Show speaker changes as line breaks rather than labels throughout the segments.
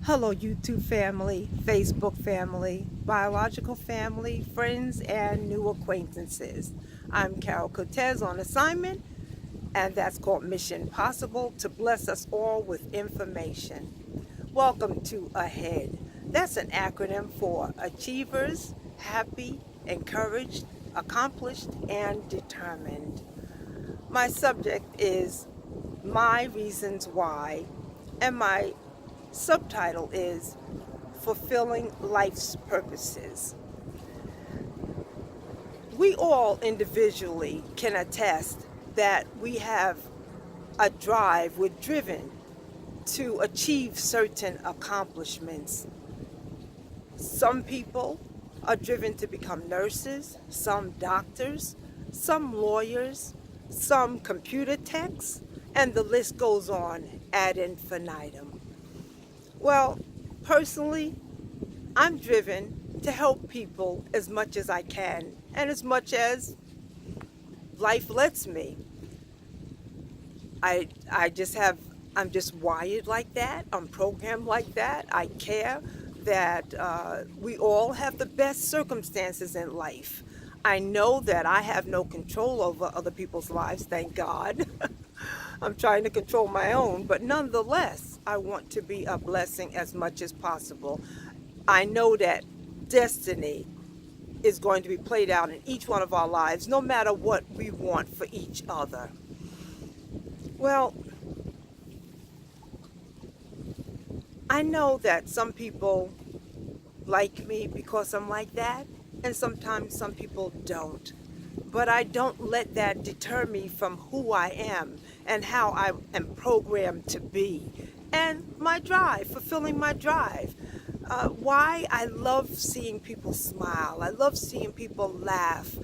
Hello, YouTube family, Facebook family, biological family, friends, and new acquaintances. I'm Carol Cortez on assignment, and that's called Mission Possible to bless us all with information. Welcome to AHEAD. That's an acronym for Achievers, Happy, Encouraged, Accomplished, and Determined. My subject is My Reasons Why, and my subtitle is Fulfilling Life's Purposes. We all individually can attest that we have a drive, we're driven to achieve certain accomplishments. Some people are driven to become nurses, some doctors, some lawyers, some computer techs, and the list goes on ad infinitum. Well, personally, I'm driven to help people as much as I can and as much as life lets me. I'm just wired like that. I'm programmed like that. I care that we all have the best circumstances in life. I know that I have no control over other people's lives, thank God. I'm trying to control my own, but nonetheless, I want to be a blessing as much as possible. I know that destiny is going to be played out in each one of our lives, no matter what we want for each other. Well, I know that some people like me because I'm like that, and sometimes some people don't. But I don't let that deter me from who I am and how I am programmed to be. And my drive, fulfilling my drive. Why? I love seeing people smile. I love seeing people laugh.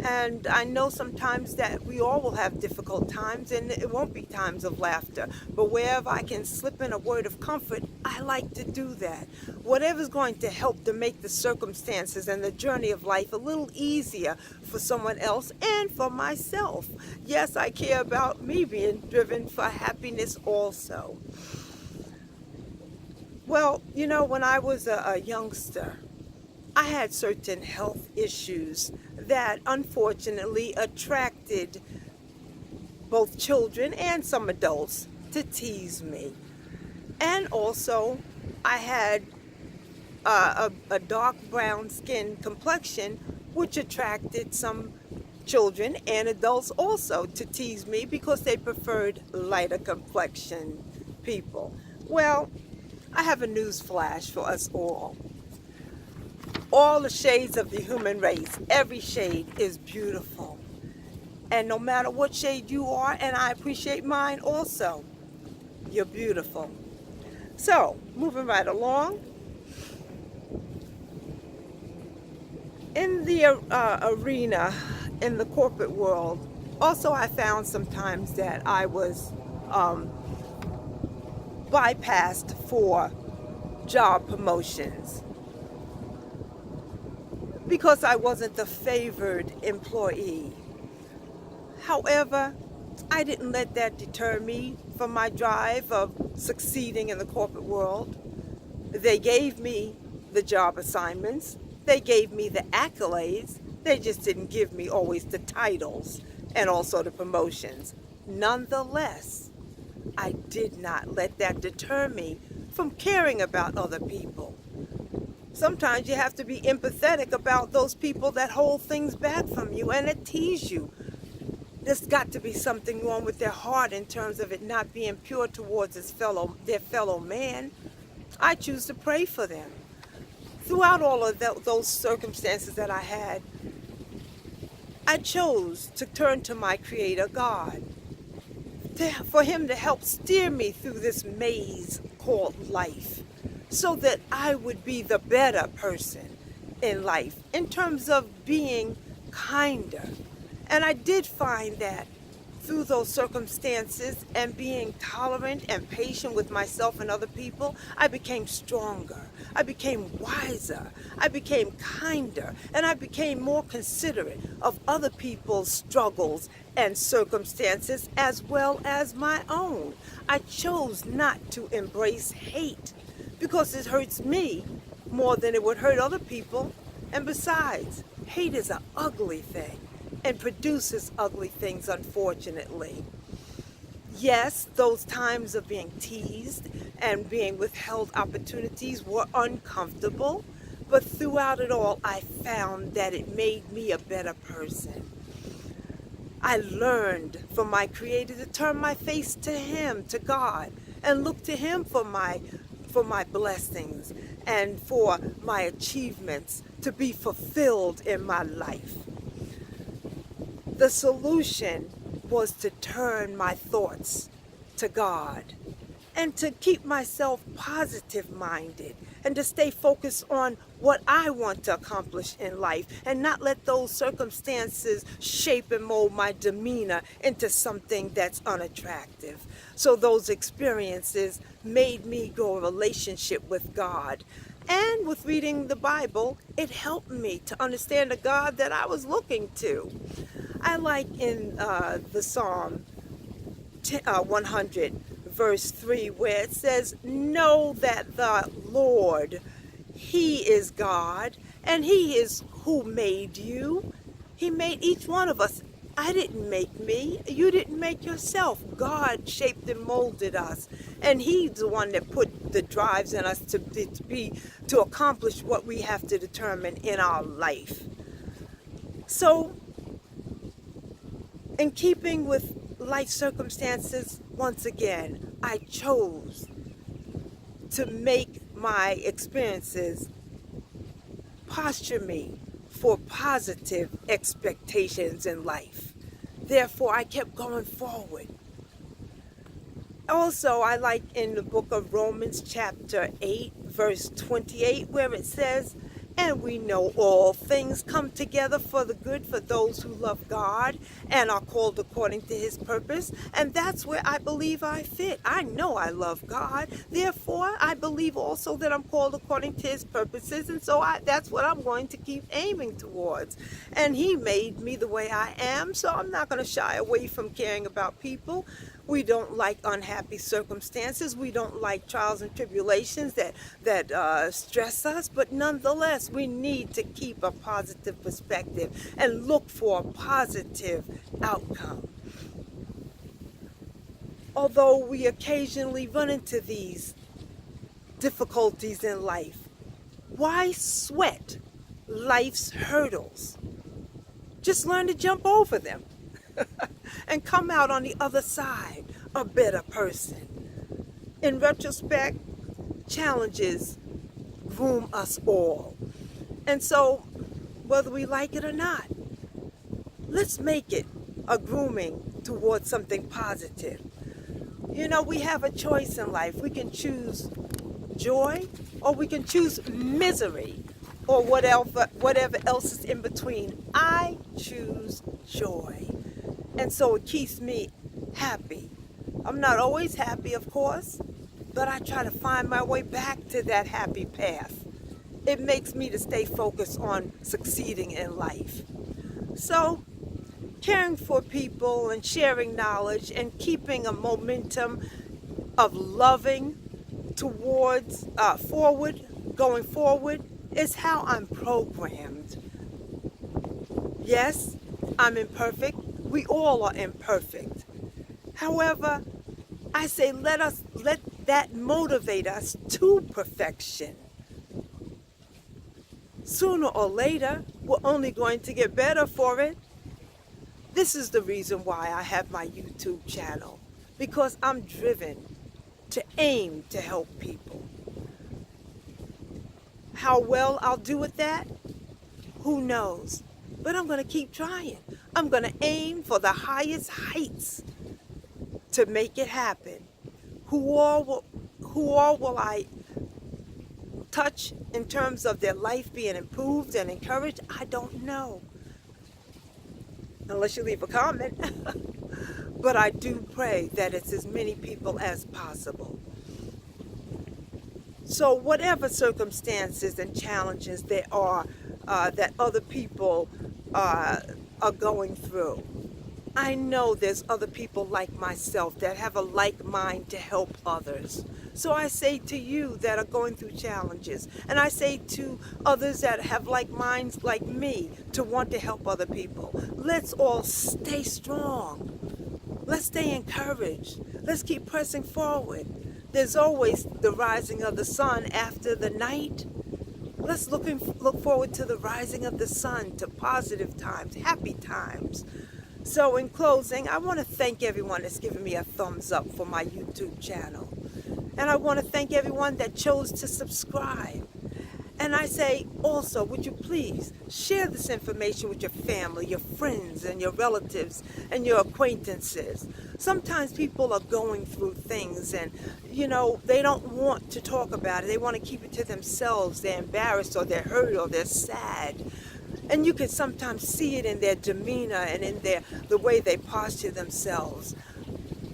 And I know sometimes that we all will have difficult times and it won't be times of laughter. But wherever I can slip in a word of comfort, I like to do that. Whatever's going to help to make the circumstances and the journey of life a little easier for someone else and for myself. Yes, I care about me being driven for happiness also. Well, when I was a youngster, I had certain health issues that unfortunately attracted both children and some adults to tease me. And also, I had a dark brown skin complexion, which attracted some children and adults also to tease me because they preferred lighter complexion people. Well, I have a news flash for us all. All the shades of the human race, every shade is beautiful. And no matter what shade you are, and I appreciate mine also, you're beautiful. So, moving right along. In the arena, in the corporate world, also I found sometimes that I was bypassed for job promotions because I wasn't the favored employee. However, I didn't let that deter me from my drive of succeeding in the corporate world. They gave me the job assignments, they gave me the accolades, they just didn't give me always the titles and also the promotions. Nonetheless, I did not let that deter me from caring about other people. Sometimes you have to be empathetic about those people that hold things back from you and that tease you. There's got to be something wrong with their heart in terms of it not being pure towards their fellow man. I choose to pray for them. Throughout all of those circumstances that I had, I chose to turn to my Creator God, for Him to help steer me through this maze called life, so that I would be the better person in life in terms of being kinder. And I did find that through those circumstances and being tolerant and patient with myself and other people, I became stronger. I became wiser. I became kinder. And I became more considerate of other people's struggles and circumstances as well as my own. I chose not to embrace hate because it hurts me more than it would hurt other people. And besides, hate is an ugly thing and produces ugly things, unfortunately. Yes, those times of being teased and being withheld opportunities were uncomfortable, but throughout it all, I found that it made me a better person. I learned from my Creator to turn my face to Him, to God, and look to Him for my blessings and for my achievements to be fulfilled in my life. The solution was to turn my thoughts to God and to keep myself positive minded and to stay focused on what I want to accomplish in life and not let those circumstances shape and mold my demeanor into something that's unattractive. So those experiences made me grow a relationship with God. And with reading the Bible, it helped me to understand the God that I was looking to. I like in the Psalm 100, verse 3, where it says, "Know that the Lord, He is God, and He is who made you." He made each one of us. I didn't make me. You didn't make yourself. God shaped and molded us. And He's the one that put the drives in us to accomplish what we have to determine in our life. So, in keeping with life circumstances, once again, I chose to make my experiences posture me for positive expectations in life. Therefore, I kept going forward. Also, I like in the book of Romans chapter 8, verse 28, where it says, "And we know all things come together for the good for those who love God and are called according to His purpose." And that's where I believe I fit. I know I love God. Therefore, I believe also that I'm called according to His purposes. And so that's what I'm going to keep aiming towards. And He made me the way I am, so I'm not going to shy away from caring about people. We don't like unhappy circumstances. We don't like trials and tribulations that stress us. But nonetheless, we need to keep a positive perspective and look for a positive outcome. Although we occasionally run into these difficulties in life, why sweat life's hurdles? Just learn to jump over them and come out on the other side a better person. In retrospect, challenges groom us all. And so, whether we like it or not, let's make it a grooming towards something positive. You know, we have a choice in life. We can choose joy or we can choose misery or whatever else is in between. I choose joy. And so it keeps me happy. I'm not always happy, of course, but I try to find my way back to that happy path. It makes me to stay focused on succeeding in life. So, caring for people and sharing knowledge and keeping a momentum of loving towards going forward is how I'm programmed. Yes, I'm imperfect. We all are imperfect. However, I say let that motivate us to perfection. Sooner or later, we're only going to get better for it. This is the reason why I have my YouTube channel, because I'm driven to aim to help people. How well I'll do with that? Who knows? But I'm going to keep trying. I'm going to aim for the highest heights to make it happen. Who all will I touch in terms of their life being improved and encouraged? I don't know. Unless you leave a comment. But I do pray that it's as many people as possible. So whatever circumstances and challenges there are that other people are going through, I know there's other people like myself that have a like mind to help others. So I say to you that are going through challenges, and I say to others that have like minds like me to want to help other people, let's all stay strong. Let's stay encouraged. Let's keep pressing forward. There's always the rising of the sun after the night. Let's look forward to the rising of the sun, to positive times, happy times. So in closing, I want to thank everyone that's given me a thumbs up for my YouTube channel. And I want to thank everyone that chose to subscribe. And I say also, would you please share this information with your family, your friends, and your relatives, and your acquaintances. Sometimes people are going through things and, they don't want to talk about it. They want to keep it to themselves. They're embarrassed or they're hurt or they're sad. And you can sometimes see it in their demeanor and in the way they posture themselves.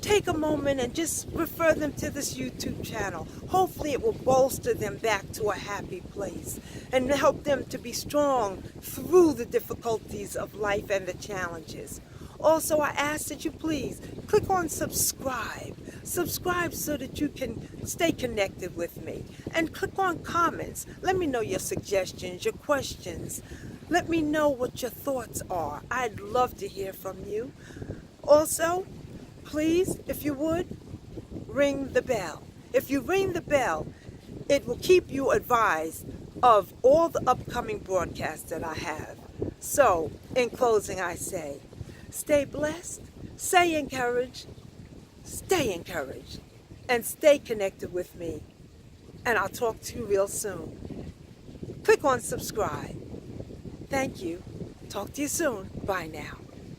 Take a moment and just refer them to this YouTube channel. Hopefully it will bolster them back to a happy place and help them to be strong through the difficulties of life and the challenges. Also, I ask that you please click on subscribe. Subscribe so that you can stay connected with me. And click on comments. Let me know your suggestions, your questions. Let me know what your thoughts are. I'd love to hear from you. Also, please, if you would, ring the bell. If you ring the bell, it will keep you advised of all the upcoming broadcasts that I have. So, in closing, I say, stay blessed, stay encouraged, and stay connected with me. And I'll talk to you real soon. Click on subscribe. Thank you. Talk to you soon. Bye now.